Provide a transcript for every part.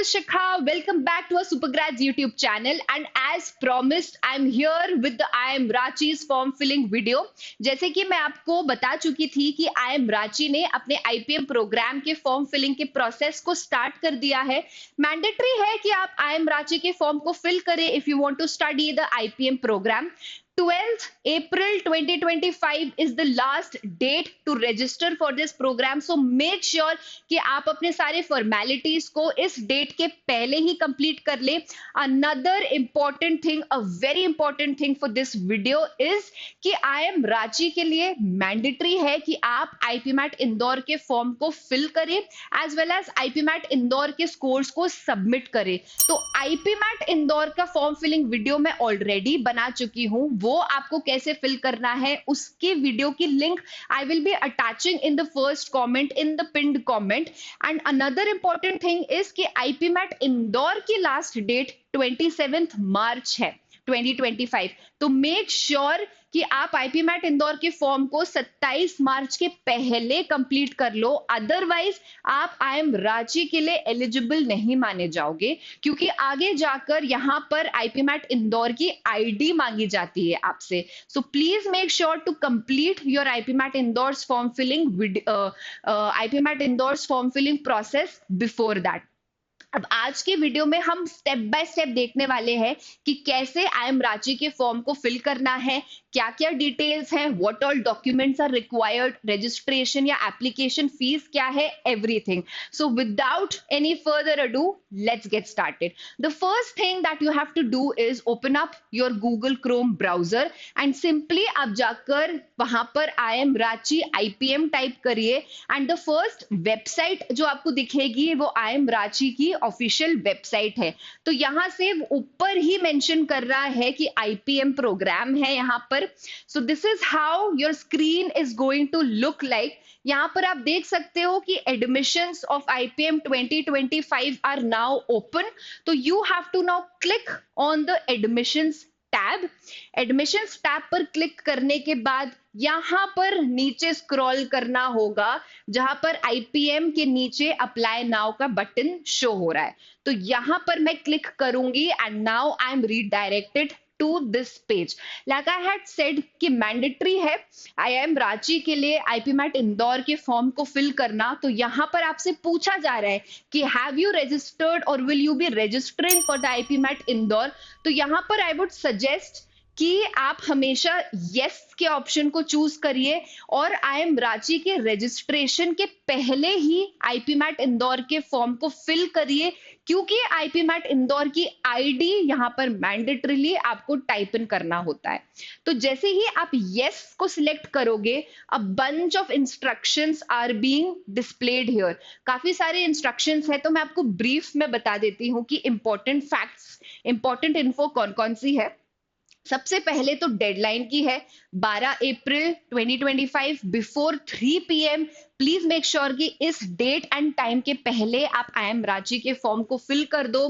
is Shikha. Welcome back to our Supergrads YouTube channel. And as promised, I'm here with the I am Rachi's form filling video. जैसे कि मैं आपको बता चुकी थी कि आई एम रांची ने अपने आईपीएम प्रोग्राम के फॉर्म फिलिंग के प्रोसेस को स्टार्ट कर दिया है। मैंडेटरी है कि आप आई एम रांची के फॉर्म को फिल करें if you want to study the IPM program. 12th April 2025 is the last date to register for this program. So make sure कि आप अपने सारे formalities को इस date के पहले ही complete कर ले। Another important thing, a very important thing for this video is कि I am रांची के लिए mandatory है कि आप IPMAT इंदौर के फॉर्म को फिल करें as well as IPMAT Indore के स्कोर्स को सबमिट करें। तो IPMAT इंदौर का फॉर्म फिलिंग वीडियो मैं ऑलरेडी बना चुकी हूँ, वो आपको कैसे फिल करना है उसके वीडियो की link I will be attaching in the first comment in the pinned comment. And another important thing is कि आईपीमैट इंदौर की लास्ट डेट 27 मार्च है 2025। तो मेक श्योर कि आप आईपीमैट इंदौर के फॉर्म को 27 मार्च के पहले कंप्लीट कर लो, अदरवाइज आप आई एम रांची के लिए एलिजिबल नहीं माने जाओगे, क्योंकि आगे जाकर यहां पर आईपीमैट इंदौर की आईडी मांगी जाती है आपसे। So please make sure to complete your IPMAT Indore form filling process before that. अब आज के वीडियो में हम स्टेप बाय स्टेप देखने वाले हैं कि कैसे आई एम रांची के फॉर्म को फिल करना है, क्या क्या डिटेल्स हैं, what all documents are required, registration या एप्लीकेशन फीस क्या है, everything. So without any further ado let's get started. The first thing that you have to do is open up your Google Chrome browser and simply आप जाकर वहां पर IIM Ranchi IPM type करिए and the first website जो आपको दिखेगी वो I am Ranchi की ऑफिशियल वेबसाइट है। तो यहां से ऊपर ही मेंशन कर रहा है कि आईपीएम प्रोग्राम है यहां पर। So this is how your screen is going to look like. यहां पर आप देख सकते हो कि admissions of IPM 2025 are now open. तो you have to now click on the admissions tab. Admissions tab पर क्लिक करने के बाद यहां पर नीचे स्क्रॉल करना होगा जहां पर आईपीएम के नीचे अप्लाई नाउ का बटन शो हो रहा है। तो यहां पर मैं क्लिक करूंगी and now I am redirected to this page. Like I had said कि मैंडेटरी है आई एम रांची के लिए आईपीमैट इंदौर के फॉर्म को फिल करना। तो यहां पर आपसे पूछा जा रहा है कि हैव यू रजिस्टर्ड और will you be registering for the IPMAT Indore. तो यहां पर आई वुड सजेस्ट कि आप हमेशा यस के ऑप्शन को चूज करिए और आई एम रांची के रजिस्ट्रेशन के पहले ही आईपीमैट इंदौर के फॉर्म को फिल करिए, क्योंकि आईपीमैट इंदौर की आईडी यहां पर मैंडेटरीली आपको टाइप इन करना होता है। तो जैसे ही आप यस को सिलेक्ट करोगे a bunch of instructions are being displayed here. काफी सारे इंस्ट्रक्शंस है, तो मैं आपको ब्रीफ में बता देती हूँ कि इंपॉर्टेंट फैक्ट्स, इंपॉर्टेंट इन्फो कौन कौन सी है। सबसे पहले तो डेडलाइन की है 12 अप्रैल 2025 before 3 PM। Please make sure कि इस डेट एंड टाइम के पहले आप आई एम रांची के फॉर्म को फिल कर दो।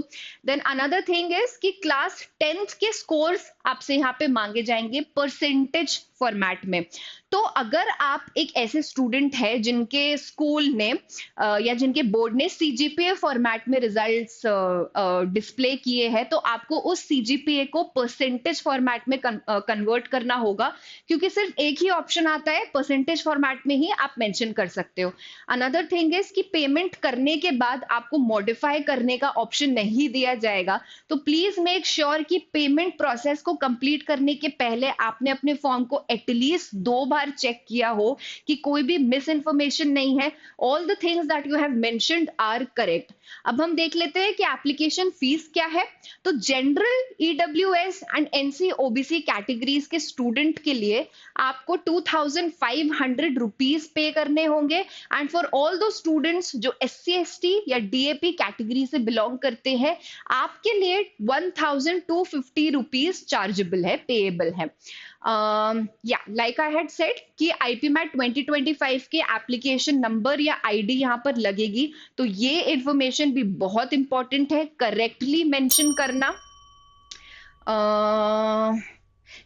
देन अनदर थिंग इज कि क्लास 10th के स्कोर्स आपसे यहाँ पे मांगे जाएंगे परसेंटेज फॉर्मेट में। तो अगर आप एक ऐसे स्टूडेंट है जिनके स्कूल ने या जिनके बोर्ड ने सीजीपीए फॉर्मेट में रिजल्ट्स डिस्प्ले किए हैं, तो आपको उस सीजीपीए को परसेंटेज फॉर्मेट में कन्वर्ट करना होगा, क्योंकि सिर्फ एक ही ऑप्शन आता है, परसेंटेज फॉर्मेट में ही आप मेंशन कर सकते हो। अनदर थिंग इज कि पेमेंट करने के बाद आपको मॉडिफाई करने का ऑप्शन नहीं दिया जाएगा। तो प्लीज मेक श्योर कि पेमेंट प्रोसेस को कंप्लीट करने के पहले आपने अपने फॉर्म को एटलीस्ट 2 बार चेक किया हो कि कोई भी मिस इन्फॉर्मेशन नहीं है, all the things that you have mentioned are correct. अब हम देख लेते हैं कि एप्लीकेशन फीस क्या है। तो general, EWS and NC OBC categories के स्टूडेंट के लिए आपको 2500 रुपीज पे करने होंगे एंड फॉर ऑल दो स्टूडेंट्स जो एससी एसटी या डीएपी कैटेगरी से बिलोंग करते हैं आपके लिए 1250 रुपीज चार्जेबल है, पेएबल है। लाइक आई हैड सेड कि आईपीमैट 2025 के एप्लीकेशन नंबर या आईडी यहां पर लगेगी। तो ये इंफॉर्मेशन भी बहुत इंपॉर्टेंट है, करेक्टली मेंशन करना।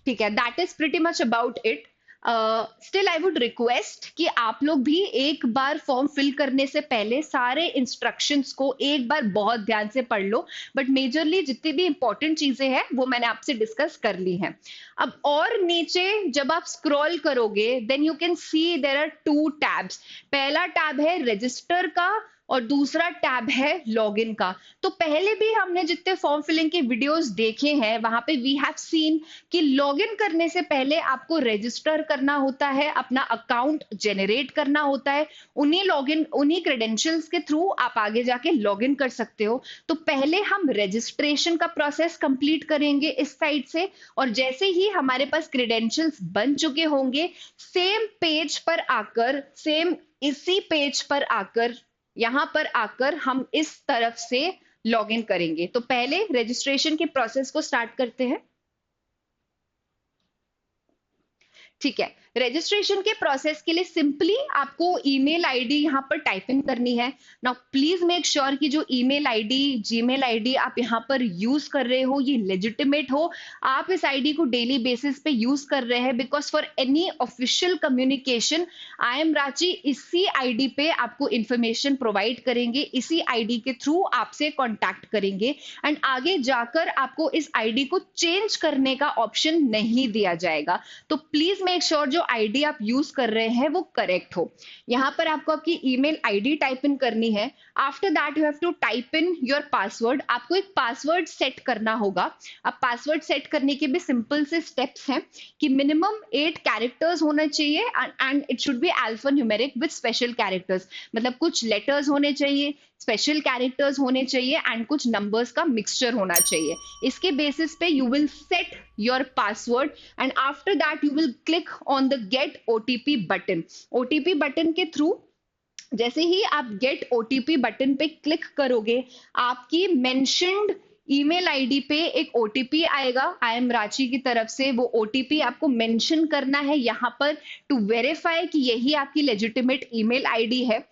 ठीक है, that is pretty much about it. Still I would request कि आप लोग भी एक बार फॉर्म फिल करने से पहले सारे इंस्ट्रक्शंस को एक बार बहुत ध्यान से पढ़ लो, बट मेजरली जितनी भी इंपॉर्टेंट चीजें हैं वो मैंने आपसे डिस्कस कर ली हैं। अब और नीचे जब आप स्क्रॉल करोगे then you can see there are two tabs. पहला टैब है रजिस्टर का और दूसरा टैब है लॉगिन का। तो पहले भी हमने जितने फॉर्म फिलिंग के वीडियोस देखे हैं वहां पे वी हैव सीन कि लॉगिन करने से पहले आपको रजिस्टर करना होता है, अपना अकाउंट जनरेट करना होता है। उन्हीं क्रेडेंशियल्स के थ्रू आप आगे जाके लॉगिन कर सकते हो। तो पहले हम रजिस्ट्रेशन का प्रोसेस कंप्लीट करेंगे इस साइड से, और जैसे ही हमारे पास क्रेडेंशियल्स बन चुके होंगे सेम पेज पर आकर, सेम इसी पेज पर आकर, यहां पर आकर हम इस तरफ से लॉगिन करेंगे। तो पहले रजिस्ट्रेशन के प्रोसेस को स्टार्ट करते हैं। ठीक है, रजिस्ट्रेशन के प्रोसेस के लिए सिंपली आपको ईमेल आईडी यहां पर टाइप इन करनी है। नाउ प्लीज मेक श्योर कि जो ईमेल आईडी, जीमेल आईडी आप यहां पर यूज कर रहे हो ये लेजिटिमेट हो। आप इस आईडी को डेली बेसिस पे यूज कर रहे हैं, because for any official communication I am Ranchi इसी आईडी पे आपको इंफॉर्मेशन प्रोवाइड करेंगे, इसी आईडी के थ्रू आपसे कॉन्टैक्ट करेंगे, एंड आगे जाकर आपको इस आईडी को चेंज करने का ऑप्शन नहीं दिया जाएगा। तो प्लीज मेक श्योर जो आईडी आप यूज कर रहे हैं वो करेक्ट हो। यहां पर आपको आपकी ईमेल आईडी टाइप इन करनी है। After that you have to type in your password. आपको एक पासवर्ड सेट करना होगा। अब पासवर्ड सेट करने के भी सिंपल से स्टेप्स हैं कि मिनिमम 8 कैरेक्टर्स होना चाहिए and it should be alpha numeric with special characters. मतलब कुछ लेटर्स होने चाहिए, स्पेशल कैरेक्टर्स होने चाहिए एंड कुछ नंबर्स का मिक्सचर होना चाहिए। इसके बेसिस पे you will set your password and after that you will click on the gate OTP button. OTP button के थ्रू जैसे ही आप गेट ओटीपी बटन पे क्लिक करोगे आपकी मेंशन्ड ईमेल आईडी पे एक ओटीपी आएगा आई एम रांची की तरफ से। वो ओटीपी आपको मेंशन करना है यहाँ पर टू वेरीफाई कि यही आपकी लेजिटिमेट ईमेल आईडी है।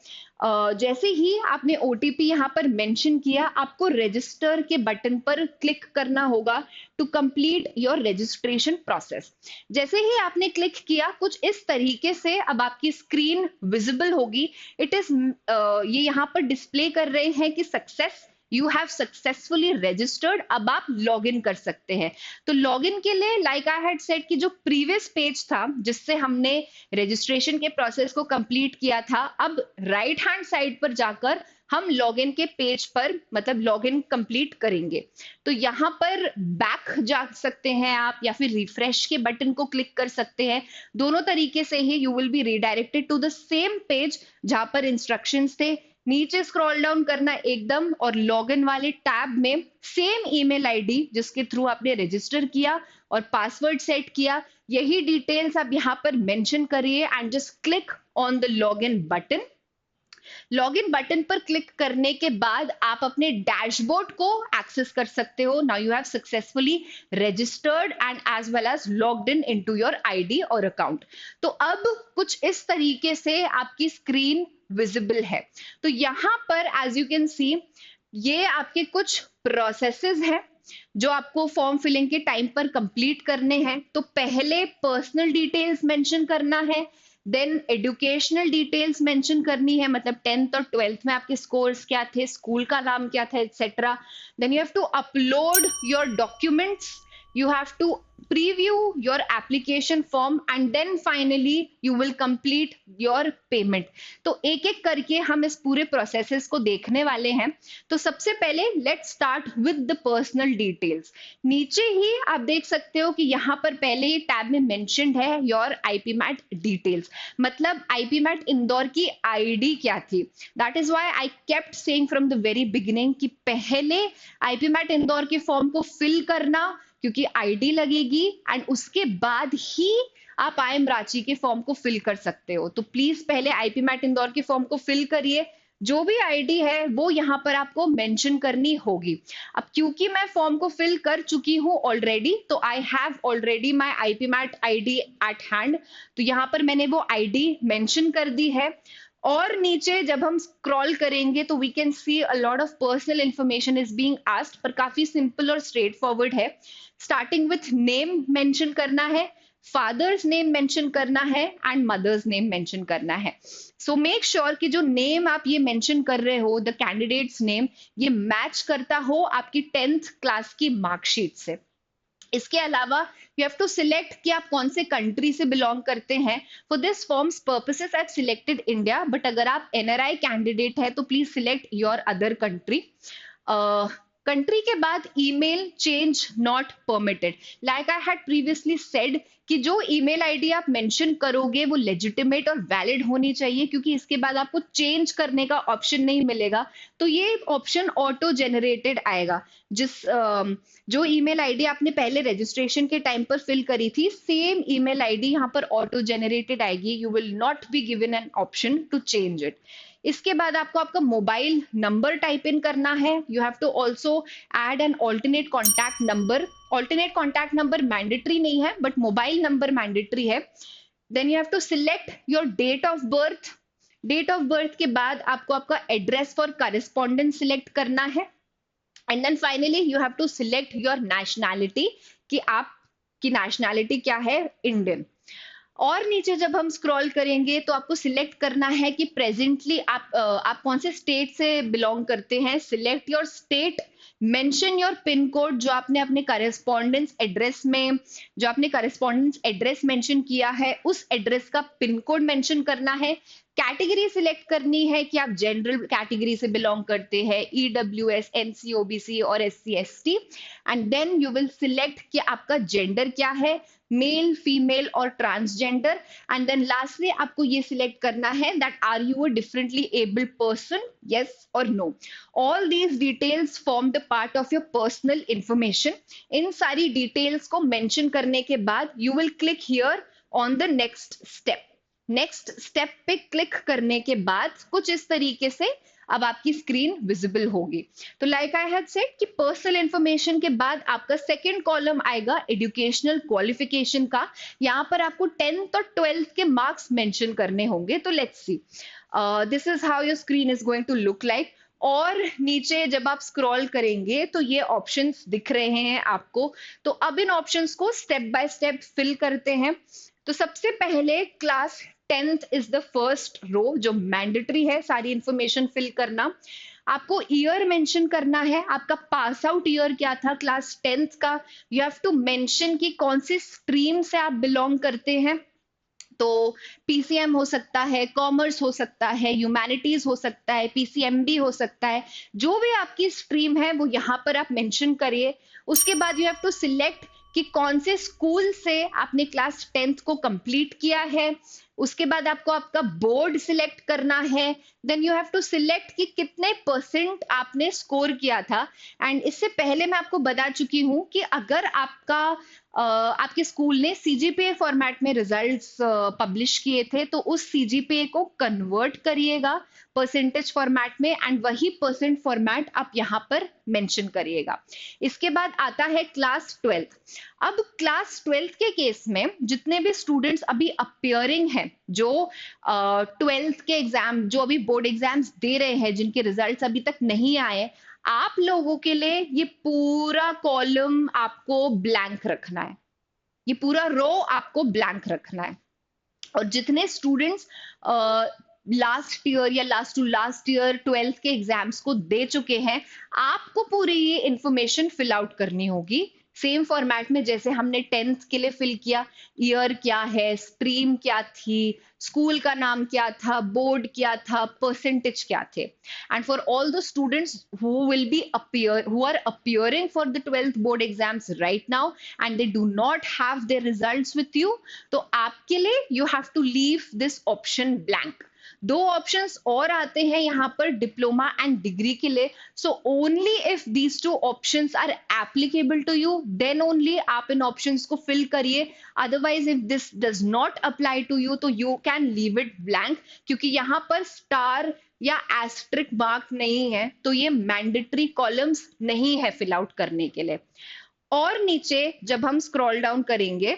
जैसे ही आपने ओटीपी यहाँ पर मेंशन किया आपको रजिस्टर के बटन पर क्लिक करना होगा to complete your registration process. जैसे ही आपने क्लिक किया कुछ इस तरीके से अब आपकी स्क्रीन विजिबल होगी। इट इज ये यहाँ पर डिस्प्ले कर रहे हैं कि success, you have successfully registered. अब आप लॉग इन कर सकते हैं। तो लॉग इन के लिए लाइक आई हैड सेड कि जो प्रीवियस पेज था जिससे हमने रजिस्ट्रेशन के प्रोसेस को कंप्लीट किया था, अब राइट हैंड साइड पर जाकर हम लॉगिन के पेज पर मतलब लॉगिन कंप्लीट करेंगे। तो यहाँ पर बैक जा सकते हैं आप या फिर रिफ्रेश के बटन को क्लिक कर सकते हैं। दोनों तरीके से ही you will be redirected to the same page जहां पर इंस्ट्रक्शंस थे। नीचे स्क्रॉल डाउन करना एकदम और लॉगिन वाले टैब में सेम ईमेल आईडी जिसके थ्रू आपने रजिस्टर किया और पासवर्ड सेट किया, यही डिटेल्स आप यहाँ पर मेंशन करिए and just click on the login button. Login button पर क्लिक करने के बाद आप अपने डैशबोर्ड को एक्सेस कर सकते हो। Now you have successfully registered and as well as logged in into your ID और अकाउंट। तो अब कुछ इस तरीके से आपकी स्क्रीन विजिबल है। तो यहां पर एज यू कैन सी ये आपके कुछ प्रोसेसेस हैं जो आपको फॉर्म फिलिंग के टाइम पर कंप्लीट करने हैं। तो पहले पर्सनल डिटेल्स मेंशन करना है, देन एजुकेशनल डिटेल्स मेंशन करनी है, मतलब 10th और 12th में आपके स्कोर्स क्या थे, स्कूल का नाम क्या था, etcetera. Then you have to upload your documents, you have to preview your application form and then finally you will complete your payment। तो एक एक करके हम इस पूरे प्रोसेसेस को देखने वाले हैं। तो सबसे पहले let's start with the personal details। नीचे ही आप देख सकते हो कि यहाँ पर पहले ही टैब में mentioned है your IPMAT details, मतलब IPMAT इंदौर की आईडी क्या थी। That is why I kept saying from the very beginning कि पहले IPMAT इंदौर के फॉर्म को फिल करना क्योंकि आईडी लगेगी एंड उसके बाद ही आप आई एम रांची के फॉर्म को फिल कर सकते हो। तो प्लीज पहले IPMAT इंदौर के फॉर्म को फिल करिए। जो भी आईडी है वो यहाँ पर आपको मेंशन करनी होगी। अब क्योंकि मैं फॉर्म को फिल कर चुकी हूँ ऑलरेडी, तो I have already my IPMAT ID eight hand. तो यहाँ पर मैंने वो आईडी मेंशन कर दी है। और नीचे जब हम स्क्रॉल करेंगे तो we can see a lot of personal information is being asked, पर काफी सिंपल और स्ट्रेट फॉरवर्ड है। स्टार्टिंग विथ नेम मेंशन करना है, फादर्स नेम मेंशन करना है एंड मदर्स नेम मेंशन करना है. सो मेक श्योर कि जो नेम आप ये मेंशन कर रहे हो, द कैंडिडेट्स नेम, ये मैच करता हो आपकी 10th क्लास की मार्कशीट से. इसके अलावा यू हैव टू सिलेक्ट कि आप कौन से कंट्री से बिलोंग करते हैं. For this forms purposes I have selected India, but अगर आप एनआरआई कैंडिडेट है तो please select your other country. Country के बाद email change not permitted. Like I had previously said कि जो ईमेल आईडी आप मेंशन करोगे वो लेजिटिमेट और वैलिड होनी चाहिए, क्योंकि इसके बाद आपको चेंज करने का ऑप्शन नहीं मिलेगा. तो ये ऑप्शन ऑटो जनरेटेड आएगा. जो ईमेल आईडी आपने पहले रजिस्ट्रेशन के टाइम पर फिल करी थी, सेम ईमेल आईडी यहाँ पर ऑटो जनरेटेड आएगी. You will not be given an option to change it. इसके बाद आपको आपका मोबाइल नंबर टाइप इन करना है. You have to also add an alternate contact number. Alternate contact number mandatory नहीं है, बट मोबाइल नंबर मैंडेटरी है. Then you have to select your date of birth. Date of birth के बाद आपको आपका address for correspondence select करना है. And then finally you have to select your nationality, कि आपकी नेशनैलिटी क्या है, इंडियन. और नीचे जब हम स्क्रॉल करेंगे तो आपको सिलेक्ट करना है कि प्रेजेंटली आप कौन से स्टेट से बिलोंग करते हैं. Select your state, mention your pin code, जो आपने अपने करेस्पॉन्डेंस एड्रेस मेंशन किया है उस एड्रेस का पिन कोड मेंशन करना है. कैटेगरी सिलेक्ट करनी है कि आप जनरल कैटेगरी से बिलोंग करते हैं, ईडब्ल्यूएस, एनसी, ओबीसी और SC ST. And then you will select कि आपका जेंडर क्या है, मेल, फीमेल और ट्रांसजेंडर. एंड देन लास्टली आपको ये सिलेक्ट करना है that are you a differently abled person, yes और no. All these details form the part of your personal information. इन सारी डिटेल्स को मेंशन करने के बाद you will click here on the next step. Next step पे click करने के बाद कुछ इस तरीके से अब आपकी स्क्रीन विजिबल होगी. तो लाइक आई हैड सेड कि पर्सनल इंफॉर्मेशन के बाद आपका सेकंड कॉलम आएगा एजुकेशनल क्वालिफिकेशन का. यहाँ पर आपको 10th और 12th के मार्क्स मेंशन करने होंगे. तो let's see, this is how your screen is going to look like. और नीचे जब आप स्क्रॉल करेंगे तो ये ऑप्शंस दिख रहे हैं आपको. तो अब इन ऑप्शंस को स्टेप बाय स्टेप फिल करते हैं. तो सबसे पहले class 10th is the first row, जो मैंडेटरी है सारी इंफॉर्मेशन फिल करना. आपको ईयर मेंशन करना है, आपका पास आउट ईयर क्या था क्लास 10th का. यू हैव टू मेंशन कि कौन सी स्ट्रीम से आप बिलोंग करते हैं. तो पीसीएम हो सकता है, कॉमर्स हो सकता है, ह्यूमैनिटीज हो सकता है, पीसीएमबी हो सकता है. जो भी आपकी स्ट्रीम है वो यहाँ पर आप मेंशन करिए. उसके बाद यू हैव टू सिलेक्ट कि कौन से स्कूल से आपने क्लास 10th को कंप्लीट किया है. उसके बाद आपको आपका बोर्ड सिलेक्ट करना है. Then you have to select कि कितने परसेंट आपने स्कोर किया था. एंड इससे पहले मैं आपको बता चुकी हूं कि अगर आपके स्कूल ने सीजीपीए फॉर्मेट में रिजल्ट्स पब्लिश किए थे तो उस सीजीपीए को कन्वर्ट करिएगा परसेंटेज फॉर्मेट में, एंड वही परसेंट फॉर्मेट आप यहाँ पर मेंशन करिएगा. इसके बाद आता है क्लास 12th. अब क्लास 12th के केस में जितने भी स्टूडेंट्स अभी अपियरिंग हैं, जो 12th के एग्जाम, जो अभी बोर्ड एग्जाम्स दे रहे हैं, जिनके रिजल्ट्स अभी तक नहीं आए, आप लोगों के लिए ये पूरा कॉलम आपको ब्लैंक रखना है. ये पूरा रो आपको ब्लैंक रखना है. और जितने स्टूडेंट्स लास्ट ईयर या last to last year 12th के एग्जाम्स को दे चुके हैं, आपको पूरी ये इंफॉर्मेशन फिल आउट करनी होगी सेम फॉर्मेट में जैसे हमने 10th के लिए फिल किया. ईयर क्या है, स्ट्रीम क्या थी, स्कूल का नाम क्या था, बोर्ड क्या था, परसेंटेज क्या थे. And for all the students who are appearing for the 12th board exams right now and they do not have their results with you, तो आपके लिए you have to leave this option blank. दो options और आते हैं यहाँ पर diploma and degree के लिए. So only if these two options are applicable to you, then only आप इन ऑप्शंस को फिल करिए. Otherwise if this does not apply to you तो you can leave it blank, क्योंकि यहाँ पर स्टार या एस्ट्रिक मार्क नहीं है, तो ये मैंडेटरी कॉलम्स नहीं है फिल आउट करने के लिए. और नीचे जब हम स्क्रॉल डाउन करेंगे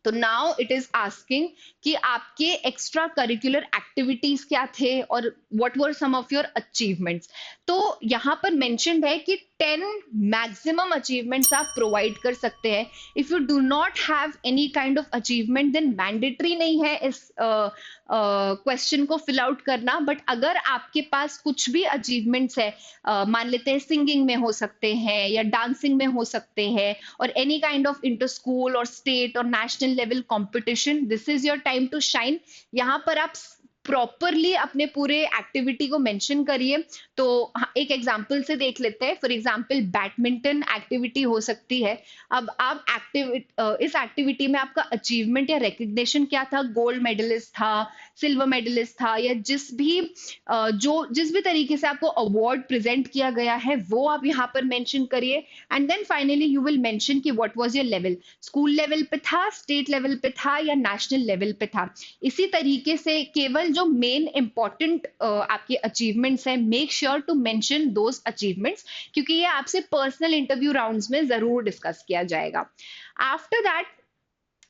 तो नाउ इट इज आस्किंग कि आपके एक्स्ट्रा करिकुलर एक्टिविटीज क्या थे और what were some of your achievements. तो यहाँ पर मेंशन्ड है कि 10 मैक्सिमम अचीवमेंट्स आप प्रोवाइड कर सकते हैं. If you do not have any kind of achievement then mandatory नहीं है इस क्वेश्चन को फिल आउट करना. बट अगर आपके पास कुछ भी अचीवमेंट्स है, मान लेते हैं सिंगिंग में हो सकते हैं या डांसिंग में हो सकते हैं, और any kind of inter school और स्टेट और national level competition, this is your time to shine. यहाँ पर आप प्रॉपरली अपने पूरे एक्टिविटी को मेंशन करिए. तो एक एग्जांपल से देख लेते हैं. फॉर एग्जांपल बैडमिंटन एक्टिविटी हो सकती है. अब आप इस एक्टिविटी में आपका अचीवमेंट या रिकग्निशन क्या था? गोल्ड मेडलिस्ट था, सिल्वर मेडलिस्ट था, या जिस भी तरीके से आपको अवार्ड प्रेजेंट किया गया है वो आप यहाँ पर मेंशन करिए. And then finally you will mention कि what was your level. School level पे था, स्टेट लेवल पे था, या नेशनल लेवल पे था. इसी तरीके से केवल जो मेन इंपॉर्टेंट आपके अचीवमेंट्स हैं, make sure to mention those achievements, क्योंकि ये आपसे पर्सनल इंटरव्यू राउंड्स में जरूर डिस्कस किया जाएगा. आफ्टर दैट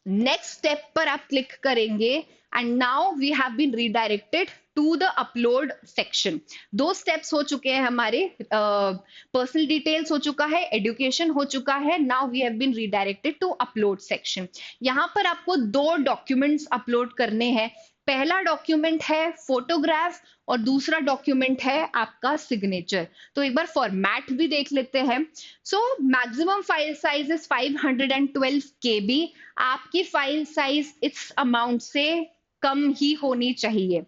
नेक्स्ट स्टेप पर आप क्लिक करेंगे and now we have been redirected to the upload section. दो स्टेप्स हो चुके हैं हमारे. पर्सनल डिटेल्स हो चुका है, एजुकेशन हो चुका है. Now we have been redirected to upload section. यहाँ पर आपको दो डॉक्यूमेंट्स अपलोड करने हैं. पहला डॉक्यूमेंट है फोटोग्राफ और दूसरा डॉक्यूमेंट है आपका सिग्नेचर. तो एक बार फॉर्मेट भी देख लेते हैं. So maximum file size is 512 KB. आपकी फाइल साइज इस अमाउंट से कम ही होनी चाहिए.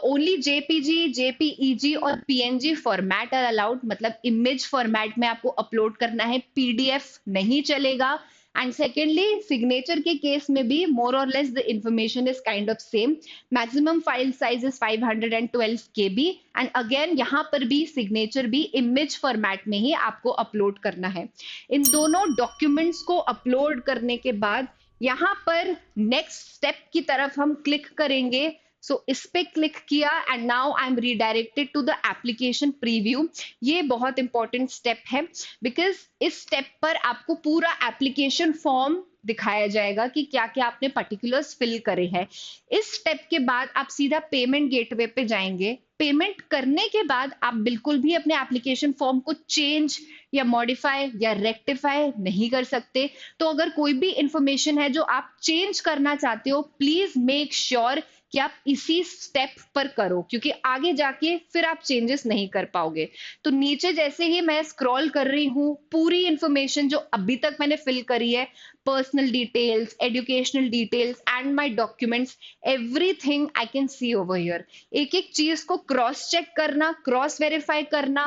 ओनली जेपीजी, जेपीईजी और पीएनजी फॉर्मेट आर अलाउड. मतलब इमेज फॉर्मेट में आपको अपलोड करना है, पीडीएफ नहीं चलेगा. एंड सेकेंडली सिग्नेचर के केस में भी मोर और less the information is kind of same. Maximum file size is 512 KB. And again यहाँ पर भी सिग्नेचर भी इमेज फॉर्मेट में ही आपको अपलोड करना है. इन दोनों डॉक्यूमेंट्स को अपलोड करने के बाद यहाँ पर नेक्स्ट स्टेप की तरफ हम क्लिक करेंगे. सो इस पे क्लिक किया and now I am redirected to the application preview. ये बहुत इंपॉर्टेंट स्टेप है बिकॉज इस स्टेप पर आपको पूरा एप्लीकेशन फॉर्म दिखाया जाएगा कि क्या क्या आपने पर्टिकुलर्स फिल करे हैं. इस स्टेप के बाद आप सीधा पेमेंट गेटवे पे जाएंगे. पेमेंट करने के बाद आप बिल्कुल भी अपने एप्लीकेशन फॉर्म को चेंज या मॉडिफाई या रेक्टिफाई नहीं कर सकते. तो अगर कोई भी इंफॉर्मेशन है जो आप चेंज करना चाहते हो, प्लीज मेक श्योर कि आप इसी स्टेप पर करो, क्योंकि आगे जाके फिर आप चेंजेस नहीं कर पाओगे. तो नीचे जैसे ही मैं स्क्रॉल कर रही हूँ, पूरी इंफॉर्मेशन जो अभी तक मैंने फिल करी है, personal details, educational details and my documents, everything I can see over here. एक एक चीज को क्रॉस चेक करना, क्रॉस वेरीफाई करना.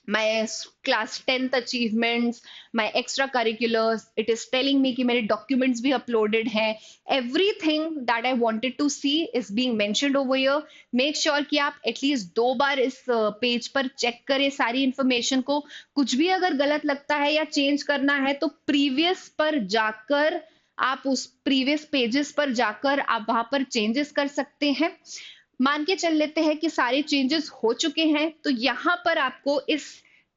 my class 10th achievements, my extra curriculars, it is telling me कि मेरे documents भी uploaded हैं. Everything that I wanted to see is being mentioned over here. Make sure कि आप at least 2 बार इस page पर check करें सारी information को. कुछ भी अगर गलत लगता है या चेंज करना है तो प्रीवियस पर जाकर आप उस प्रीवियस पेजेस पर जाकर आप वहां पर चेंजेस कर सकते हैं. मान के चल लेते हैं कि सारे चेंजेस हो चुके हैं, तो यहाँ पर आपको इस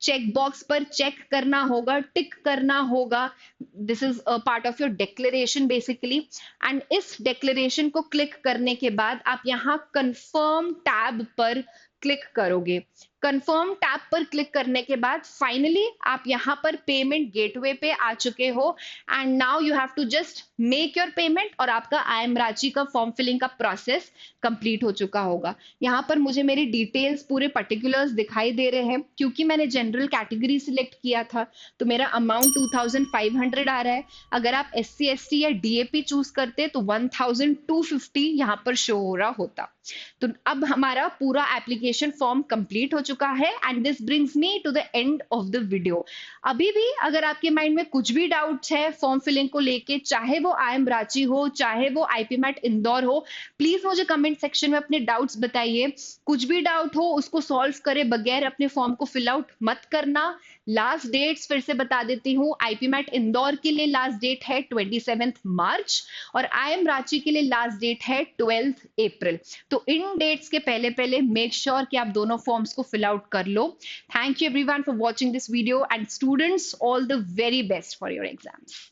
चेक बॉक्स पर चेक करना होगा, टिक करना होगा. This is a part of your declaration basically. And इस डिक्लेरेशन को क्लिक करने के बाद आप यहाँ कंफर्म टैब पर क्लिक करोगे. कंफर्म टैब पर क्लिक करने के बाद फाइनली आप यहाँ पर पेमेंट गेटवे पे आ चुके हो. And now you have to just make your payment और आपका आई एम रांची का फॉर्म फिलिंग का प्रोसेस कंप्लीट हो चुका होगा. यहाँ पर मुझे मेरी डिटेल्स, पूरे पर्टिकुलर्स दिखाई दे रहे हैं. क्योंकि मैंने जनरल कैटेगरी सिलेक्ट किया था तो मेरा अमाउंट 2500 आ रहा है. अगर आप SC ST या DAP चूज करते तो 1250 यहाँ पर शो हो रहा होता. तो अब हमारा पूरा एप्लीकेशन फॉर्म कंप्लीट हो चुका है. And this brings me to the end of the video. अभी भी अगर आपके माइंड में कुछ भी डाउट्स है फॉर्म फिलिंग को लेके, चाहे वो आई एम रांची हो, चाहे वो IPMAT इंदौर हो, प्लीज मुझे कमेंट सेक्शन में अपने डाउट्स बताइए. कुछ भी डाउट हो उसको सॉल्व करे बगैर अपने फॉर्म को फिल आउट मत करना. लास्ट डेट्स फिर से बता देती हूँ. IPMAT इंदौर के लिए लास्ट डेट है 27 मार्च और आई एम रांची के लिए लास्ट डेट है 12 अप्रैल. तो इन डेट्स के पहले पहले मेक श्योर कि आप दोनों फॉर्म्स को फिल आउट कर लो. Thank you everyone for watching this video and students, all the very best for your exams.